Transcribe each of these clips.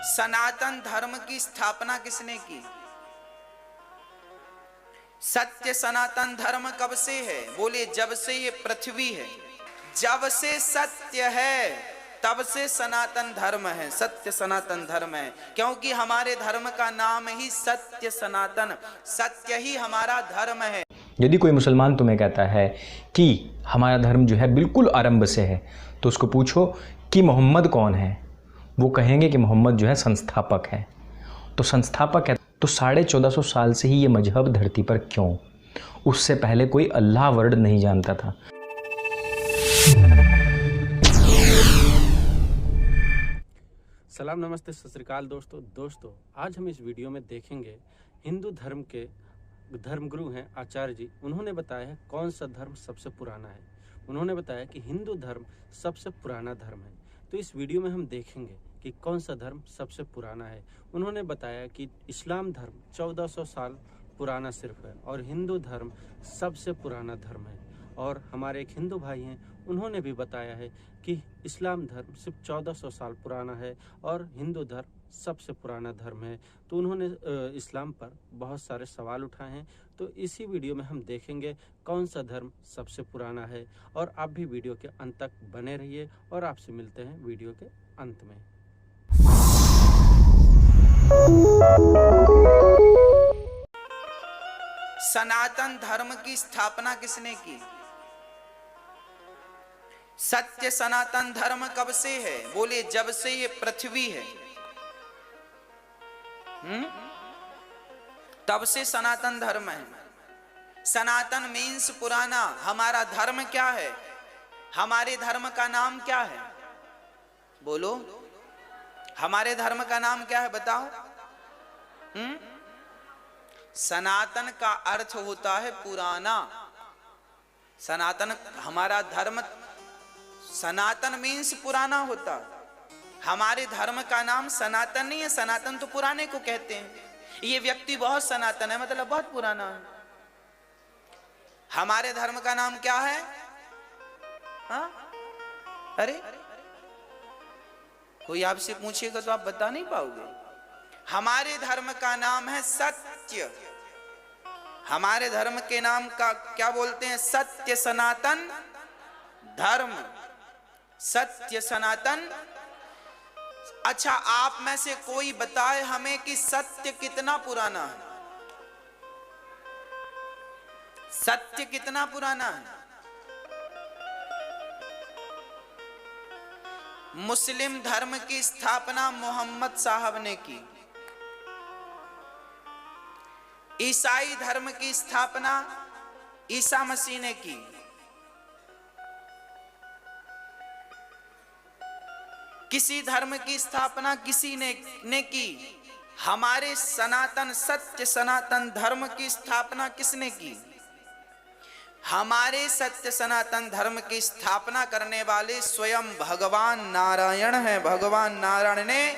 सनातन धर्म की स्थापना किसने की? सत्य सनातन धर्म कब से है? बोले जब से ये पृथ्वी है। जब से सत्य है तब से सनातन धर्म है। सत्य सनातन धर्म है क्योंकि हमारे धर्म का नाम ही सत्य सनातन, सत्य ही हमारा धर्म है। यदि कोई मुसलमान तुम्हें कहता है कि हमारा धर्म जो है बिल्कुल आरंभ से है, तो उसको पूछो कि मोहम्मद कौन है। वो कहेंगे कि मोहम्मद जो है संस्थापक है। तो संस्थापक है तो 1450 साल से ही ये मजहब धरती पर क्यों? उससे पहले कोई अल्लाह वर्ड नहीं जानता था। सलाम नमस्ते सत श्री अकाल दोस्तों आज हम इस वीडियो में देखेंगे हिंदू धर्म के धर्मगुरु हैं आचार्य जी। उन्होंने बताया है कौन सा धर्म सबसे पुराना है। उन्होंने बताया कि हिंदू धर्म सबसे पुराना धर्म है। तो इस वीडियो में हम देखेंगे कि कौन सा धर्म सबसे पुराना है। उन्होंने बताया कि इस्लाम धर्म 1400 साल पुराना सिर्फ है और हिंदू धर्म सबसे पुराना धर्म है। और हमारे एक हिंदू भाई हैं, उन्होंने भी बताया है कि इस्लाम धर्म सिर्फ 1400 साल पुराना है और हिंदू धर्म सबसे पुराना धर्म है। तो उन्होंने इस्लाम पर बहुत सारे सवाल उठाए हैं। तो इसी वीडियो में हम देखेंगे कौन सा धर्म सबसे पुराना है। और आप भी वीडियो के अंत तक बने रहिए और आपसे मिलते हैं वीडियो के अंत में। सनातन धर्म की स्थापना किसने की? सत्य सनातन धर्म कब से है? बोले जब से ये पृथ्वी है। तब से सनातन धर्म है। सनातन मीन्स पुराना। हमारा धर्म क्या है? हमारे धर्म का नाम क्या है? बोलो, हमारे धर्म का नाम क्या है? बताओ। सनातन का अर्थ होता है पुराना। सनातन, हमारा धर्म, सनातन मीन्स पुराना होता। हमारे धर्म का नाम सनातन नहीं है। सनातन तो पुराने को कहते हैं। ये व्यक्ति बहुत सनातन है, मतलब बहुत पुराना है। हमारे धर्म का नाम क्या है? हाँ? अरे कोई आपसे पूछेगा तो आप बता नहीं पाओगे। हमारे धर्म का नाम है सत्य। हमारे धर्म के नाम का क्या बोलते हैं? सत्य सनातन धर्म। सत्य सनातन। अच्छा, आप में से कोई बताए हमें कि सत्य कितना पुराना है? सत्य कितना पुराना है? मुस्लिम धर्म की स्थापना मोहम्मद साहब ने की। ईसाई धर्म की स्थापना ईसा मसीह ने की। किसी धर्म की स्थापना किसी ने की। हमारे सनातन सत्य सनातन धर्म की स्थापना किसने की? हमारे सत्य सनातन धर्म की स्थापना करने वाले स्वयं भगवान नारायण हैं। भगवान नारायण ने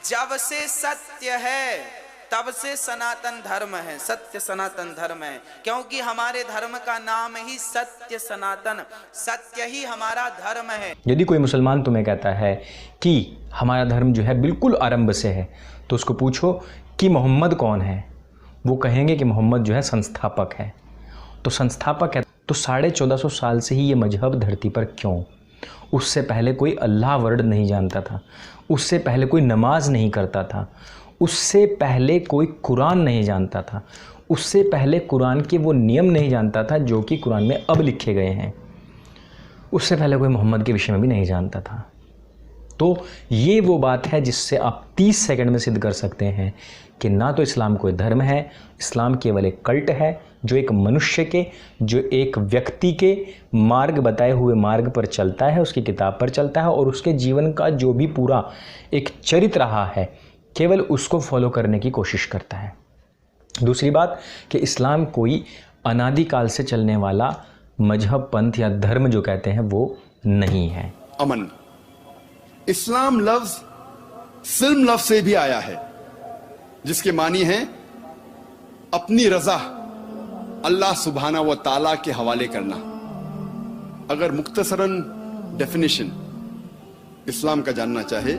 जब से सत्य है तब से सनातन धर्म है। सत्य सनातन धर्म है क्योंकि हमारे धर्म का नाम ही सत्य सनातन, सत्य ही हमारा धर्म है। यदि कोई मुसलमान तुम्हें कहता है कि हमारा धर्म जो है बिल्कुल आरंभ से है, तो उसको पूछो कि मोहम्मद कौन है। वो कहेंगे कि मोहम्मद जो है संस्थापक है। तो संस्थापक है तो 1450 साल से ही ये मजहब धरती पर क्यों? उससे पहले कोई अल्लाह वर्ड नहीं जानता था। उससे पहले कोई नमाज नहीं करता था। उससे पहले कोई कुरान नहीं जानता था। उससे पहले कुरान के वो नियम नहीं जानता था जो कि कुरान में अब लिखे गए हैं। उससे पहले कोई मोहम्मद के विषय में भी नहीं जानता था। तो ये वो बात है जिससे आप 30 सेकंड में सिद्ध कर सकते हैं कि ना तो इस्लाम कोई धर्म है, इस्लाम केवल एक कल्ट है जो एक मनुष्य के, जो एक व्यक्ति के मार्ग बताए हुए मार्ग पर चलता है, उसकी किताब पर चलता है और उसके जीवन का जो भी पूरा एक चरित्र रहा है केवल उसको फॉलो करने की कोशिश करता है। दूसरी बात कि इस्लाम कोई अनादिकाल से चलने वाला मजहब, पंथ या धर्म जो कहते हैं वो नहीं है। अमन, इस्लाम लफ्ज सिल्म लफ्ज से भी आया है जिसके मानी है अपनी रजा अल्लाह सुब्हाना व ताला के हवाले करना। अगर मुख्तसरन डेफिनेशन इस्लाम का जानना चाहे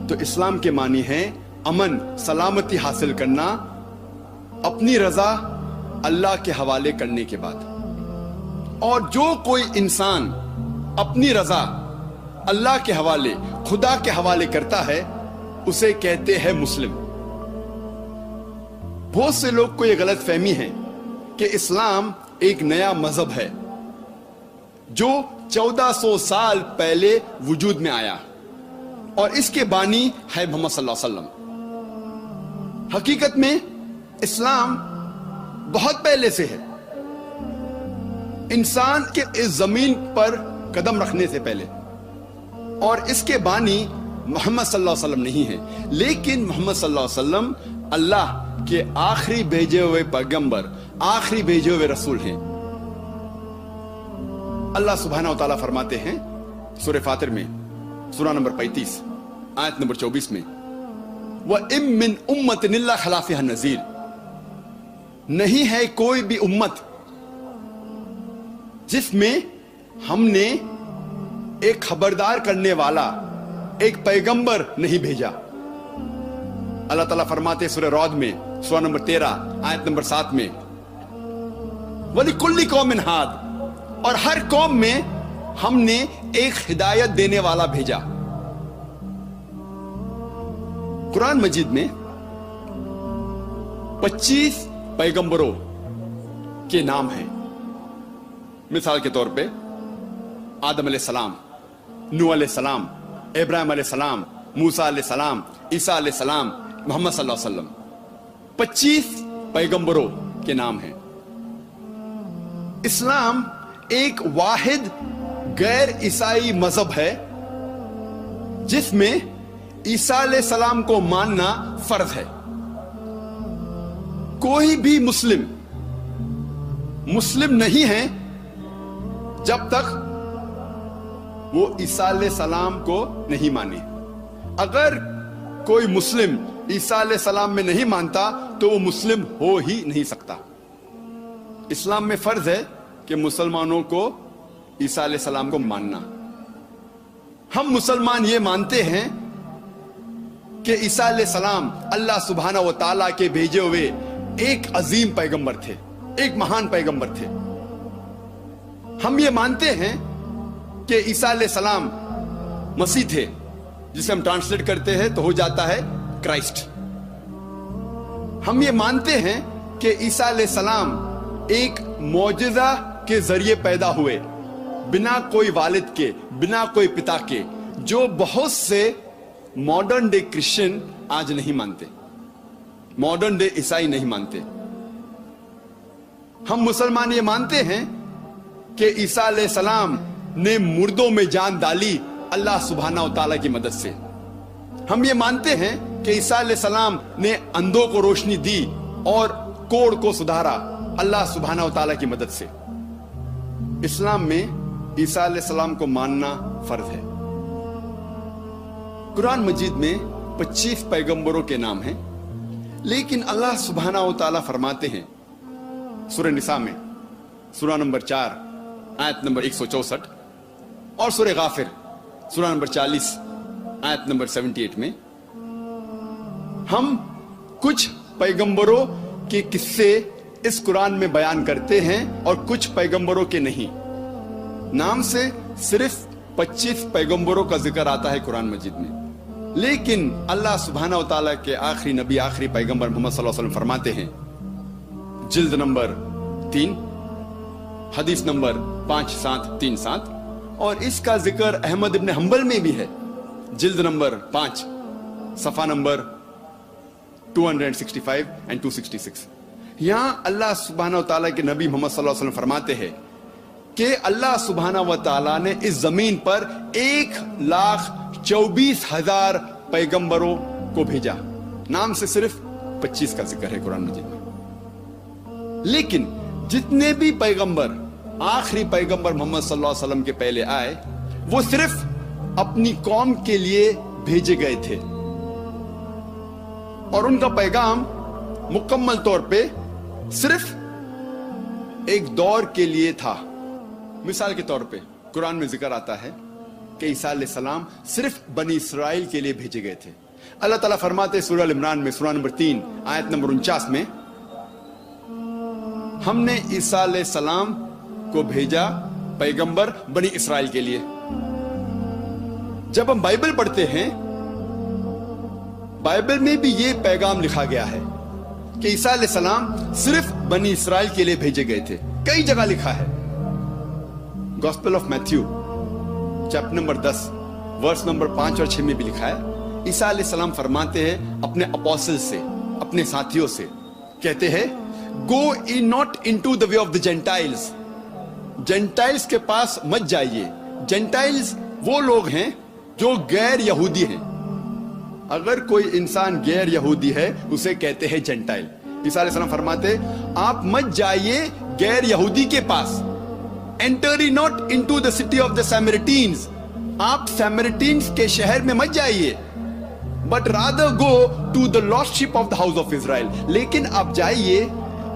तो इस्लाम के मानी है अमन सलामती हासिल करना अपनी रजा अल्लाह के हवाले करने के बाद। और जो कोई इंसान अपनी रजा अल्लाह के हवाले, खुदा के हवाले करता है, उसे कहते हैं मुस्लिम। बहुत से लोग को यह गलत फहमी है कि इस्लाम एक नया मजहब है जो 1400 साल पहले वजूद में आया और इसके बानी है मोहम्मद सल्लल्लाहु अलैहि वसल्लम। हकीकत में इस्लाम बहुत पहले से है, इंसान के इस जमीन पर कदम रखने से पहले, और इसके बानी मोहम्मद सल्लल्लाहु अलैहि वसल्लम नहीं है, लेकिन मोहम्मद सल्लल्लाहु अलैहि वसल्लम अल्लाह के आखिरी भेजे हुए पैगंबर, आखिरी भेजे हुए रसूल हैं। अल्लाह सुब्हानहू व तआला फरमाते हैं सूरह फातिर में, सूरा नंबर 35 आयत नंबर 24 में, व इम मिन उम्मतिन इल्ला खलाफिहा नज़ीर, नहीं है कोई भी उम्मत जिसमें हमने एक खबरदार करने वाला एक पैगंबर नहीं भेजा। अल्लाह ताला फरमाते सूरह रौद में सूरा नंबर 13 आयत नंबर 7 में, वलिकुल्ली कौमिन हाद, और हर कौम में हमने एक हिदायत देने वाला भेजा। कुरान मजीद में 25 पैगंबरों के नाम हैं। मिसाल के तौर पे आदम अलैहिस्सलाम, नूह अलैहिस्सलाम, इब्राहिम अलैहिस्सलाम, मूसा अलैहिस्सलाम, ईसा अलैहिस्सलाम, मोहम्मद सल्लल्लाहु अलैहि वसल्लम, 25 पैगंबरों के नाम हैं। इस्लाम एक वाहिद गैर ईसाई मजहब है जिसमें ईसा अलैहिस्सलाम को मानना फर्ज है। कोई भी मुस्लिम नहीं है जब तक वो ईसा अलैहिस्सलाम को नहीं माने। अगर कोई मुस्लिम ईसा अलैहिस्सलाम में नहीं मानता तो वो मुस्लिम हो ही नहीं सकता। इस्लाम में फर्ज है कि मुसलमानों को ईसा अलैहिस्सलाम को मानना। हम मुसलमान ये मानते हैं कि ईसा अलैहिस्सलाम अल्लाह सुब्हानहू व तआला के भेजे हुए एक अजीम पैगंबर थे, एक महान पैगंबर थे। हम ये मानते हैं कि ईसा अलैहिस्सलाम मसीह थे, जिसे हम ट्रांसलेट करते हैं तो हो जाता है क्राइस्ट। हम ये मानते हैं कि ईसा अलैहिस्सलाम एक मौजज़ा के जरिए पैदा हुए, बिना कोई वालिद के, बिना कोई पिता के, जो बहुत से मॉडर्न डे क्रिश्चियन आज नहीं मानते, मॉडर्न डे ईसाई नहीं मानते। हम मुसलमान ये मानते हैं कि ईसा अलैहिस्सलाम ने मुर्दों में जान डाली अल्लाह सुब्हानहू व तआला की मदद से। हम ये मानते हैं कि ईसा अलैहिस्सलाम ने अंधों को रोशनी दी और कोढ़ को सुधारा अल्लाह सुब्हानहू व तआला की मदद से। इस्लाम में ईसा अलैहिस्सलाम को मानना फर्ज है। कुरान मजीद में 25 पैगंबरों के नाम हैं, लेकिन अल्लाह सुब्हानहू व तआला फरमाते हैं सूरह निसा में सूरा नंबर 4 आयत नंबर 164 और सूरह गाफिर सूरा नंबर 40 आयत नंबर 78 में, हम कुछ पैगंबरों के किस्से इस कुरान में बयान करते हैं और कुछ पैगंबरों के नहीं। नाम से सिर्फ 25 पैगंबरों का जिक्र आता है कुरान मजीद में, लेकिन अल्लाह सुब्हानहू व तआला के आखिरी नबी, आखिरी पैगंबर मोहम्मद सल्लल्लाहु अलैहि वसल्लम फरमाते हैं, जिल्द नंबर 3 हदीस नंबर 5737, और इसका जिक्र अहमद इब्न हंबल में भी है, जिल्द नंबर 5 सफा नंबर 265 एंड 266। यहां अल्लाह सुब्हानहू व तआला के नबी मोहम्मद सल्लल्लाहु अलैहि वसल्लम फरमाते हैं कि अल्लाह सुब्हानहू व तआला ने इस जमीन पर 1,24,000 पैगंबरों को भेजा। नाम से सिर्फ 25 का जिक्र है कुरान मजीद में। लेकिन जितने भी पैगंबर, आखिरी पैगंबर मोहम्मद सल्लल्लाहु अलैहि वसल्लम के पहले आए, वो सिर्फ अपनी कौम के लिए भेजे गए थे और उनका पैगाम मुकम्मल तौर पे सिर्फ एक दौर के लिए था। मिसाल के तौर पे कुरान में जिक्र आता है کہ عیسیٰ علیہ السلام صرف بنی اسرائیل کے لیے بھیجے گئے تھے. اللہ تعالیٰ فرماتے سورہ عمران میں سورہ نمبر 3 آیت نمبر 49 میں ہم نے عیسیٰ علیہ السلام کو بھیجا پیغمبر بنی اسرائیل کے لیے. جب ہم بائبل پڑھتے ہیں بائبل میں بھی یہ پیغام لکھا گیا ہے کہ عیسیٰ علیہ السلام صرف بنی اسرائیل کے لیے بھیجے گئے تھے. کئی جگہ لکھا ہے. Gospel of Matthew chapter number 10 verse number 5 اور 6 میں بھی لکھا ہے. عیسیٰ علیہ السلام فرماتے ہیں اپنے اپوسل سے, اپنے ساتھیوں سے, کہتے ہیں go not into the way of the gentiles. Gentiles کے پاس مت جائیے. جینٹائلز وہ لوگ ہیں جو غیر یہودی ہیں. اگر کوئی انسان غیر یہودی ہے اسے کہتے ہیں جینٹائل. عیسیٰ علیہ السلام فرماتے آپ مت جائیے غیر یہودی کے پاس. Enter ye not into the city of the Samaritans. آپ سیمرٹینز کے شہر میں مت جائیے. But rather go to the lost sheep of the house of Israel. لیکن آپ جائیے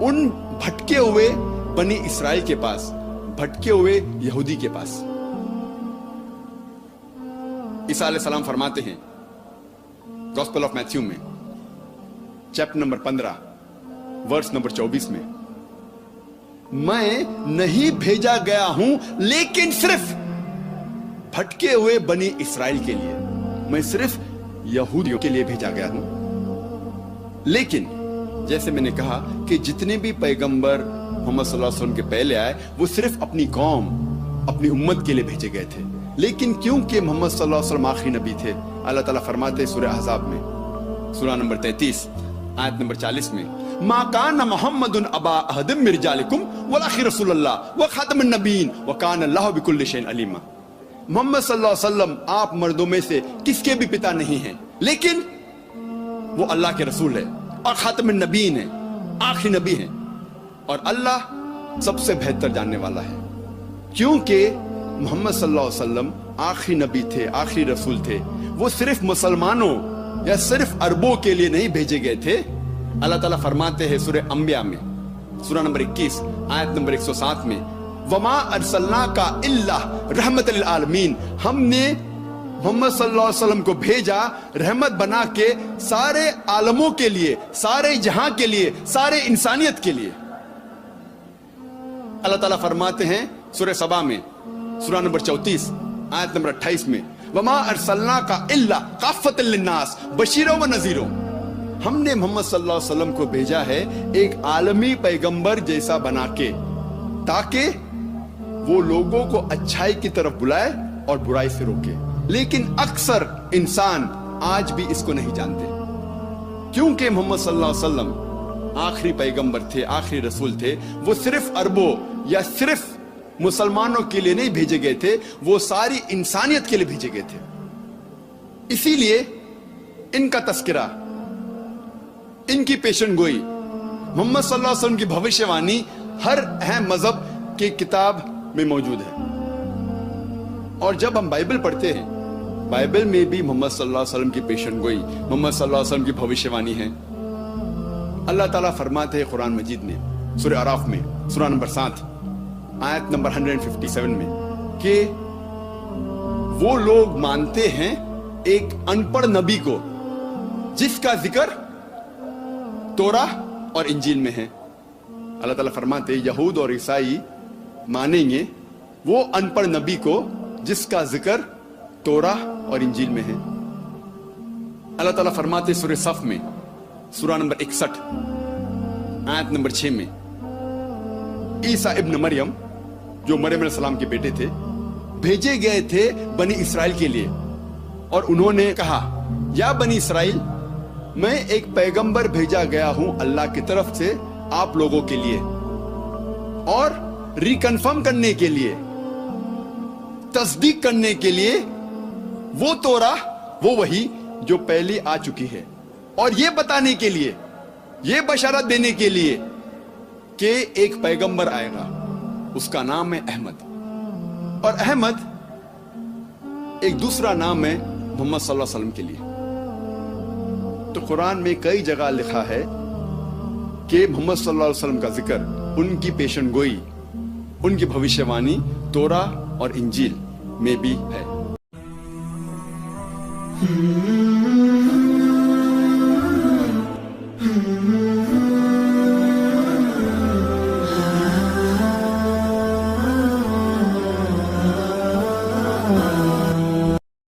ان بھٹکے ہوئے بنی اسرائیل کے پاس, بھٹکے ہوئے یہودی کے پاس. عیسیٰ علیہ السلام فرماتے ہیں گوسپل آف میتھیو میں چیپٹر نمبر 15 ورس نمبر 24 میں میں نہیں بھیجا گیا ہوں لیکن صرف بھٹکے ہوئے بنی اسرائیل کے لیے. میں صرف یہودیوں کے لیے بھیجا گیا ہوں. لیکن جیسے میں نے کہا کہ جتنے بھی پیغمبر محمد صلی اللہ علیہ وسلم کے پہلے آئے وہ صرف اپنی قوم, اپنی امت کے لیے بھیجے گئے تھے. لیکن کیونکہ محمد صلی اللہ علیہ وسلم آخری نبی تھے, اللہ تعالیٰ فرماتے سورہ احزاب میں سورہ نمبر 33 آیت نمبر 40 میں ما کان محمد ابا احد من رجالکم ولکن رسول اللہ وخاتم النبیین وکان اللہ بکل شیء علیما. محمد صلی اللہ علیہ وسلم آپ مردوں میں سے کس کے بھی پتا نہیں ہیں, لیکن وہ اللہ کے رسول ہے اور خاتم النبیین ہے, آخری نبی ہیں, اور اللہ سب سے بہتر جاننے والا ہے. کیونکہ محمد صلی اللہ علیہ وسلم آخری نبی تھے, آخری رسول تھے. وہ صرف مسلمانوں یا صرف عربوں کے لیے نہیں بھیجے گئے تھے. اللہ تعالیٰ فرماتے ہیں سورہ انبیاء میں سورہ نمبر 21 آیت نمبر 107 میں وما ارسلناک الا رحمت للعالمین. ہم نے محمد صلی اللہ علیہ وسلم کو بھیجا رحمت بنا کے سارے عالموں کے لیے, سارے جہاں کے لیے, سارے انسانیت کے لیے. اللہ تعالیٰ فرماتے ہیں سورہ سبا میں سورہ نمبر 34 آیت نمبر 28 میں وما ارسلناک الا کافۃ للناس بشیرا و نذیرا. ہم نے محمد صلی اللہ علیہ وسلم کو بھیجا ہے ایک عالمی پیغمبر جیسا بنا کے, تاکہ وہ لوگوں کو اچھائی کی طرف بلائے اور برائی سے روکے. لیکن اکثر انسان آج بھی اس کو نہیں جانتے, کیونکہ محمد صلی اللہ علیہ وسلم آخری پیغمبر تھے, آخری رسول تھے. وہ صرف عربوں یا صرف مسلمانوں کے لیے نہیں بھیجے گئے تھے, وہ ساری انسانیت کے لیے بھیجے گئے تھے. اسی لیے ان کا تذکرہ, ان کی پیشن گوئی, محمد صلی اللہ علیہ وسلم کی بھوشیہ وانی ہر اہم مذہب کی کتاب میں موجود ہے. اور جب ہم بائبل پڑھتے ہیں, بائبل میں بھی محمد صلی اللہ علیہ وسلم کی پیشن گوئی, محمد صلی اللہ علیہ وسلم کی بھوشیہ وانی ہے. اللہ تعالیٰ فرماتے ہیں قرآن مجید میں سورہ اعراف میں سورہ نمبر 7 آیت نمبر 157 میں کہ وہ لوگ مانتے ہیں ایک ان پڑھ نبی کو جس کا ذکر توراہ اور انجیل میں ہے. اللہ تعالیٰ فرماتے ہیں یہود اور عیسائی مانیں گے وہ ان پڑھ نبی کو جس کا ذکر توراہ اور انجیل میں ہے. اللہ تعالیٰ فرماتے سورہ صف میں سورہ نمبر 61 آیت نمبر 6 میں عیسیٰ ابن مریم جو مریم علیہ السلام کے بیٹے تھے بھیجے گئے تھے بنی اسرائیل کے لیے, اور انہوں نے کہا یا بنی اسرائیل میں ایک پیغمبر بھیجا گیا ہوں اللہ کی طرف سے آپ لوگوں کے لیے, اور ریکنفرم کرنے کے لیے, تصدیق کرنے کے لیے وہ توراہ, وہ وحی جو پہلی آ چکی ہے, اور یہ بتانے کے لیے, یہ بشارت دینے کے لیے کہ ایک پیغمبر آئے گا, اس کا نام ہے احمد. اور احمد ایک دوسرا نام ہے محمد صلی اللہ علیہ وسلم کے لیے. تو قرآن میں کئی جگہ لکھا ہے کہ محمد صلی اللہ علیہ وسلم کا ذکر, ان کی پیشن گوئی, ان کی بھوشیہ وانی توراہ اور انجیل میں بھی ہے. Mm-hmm.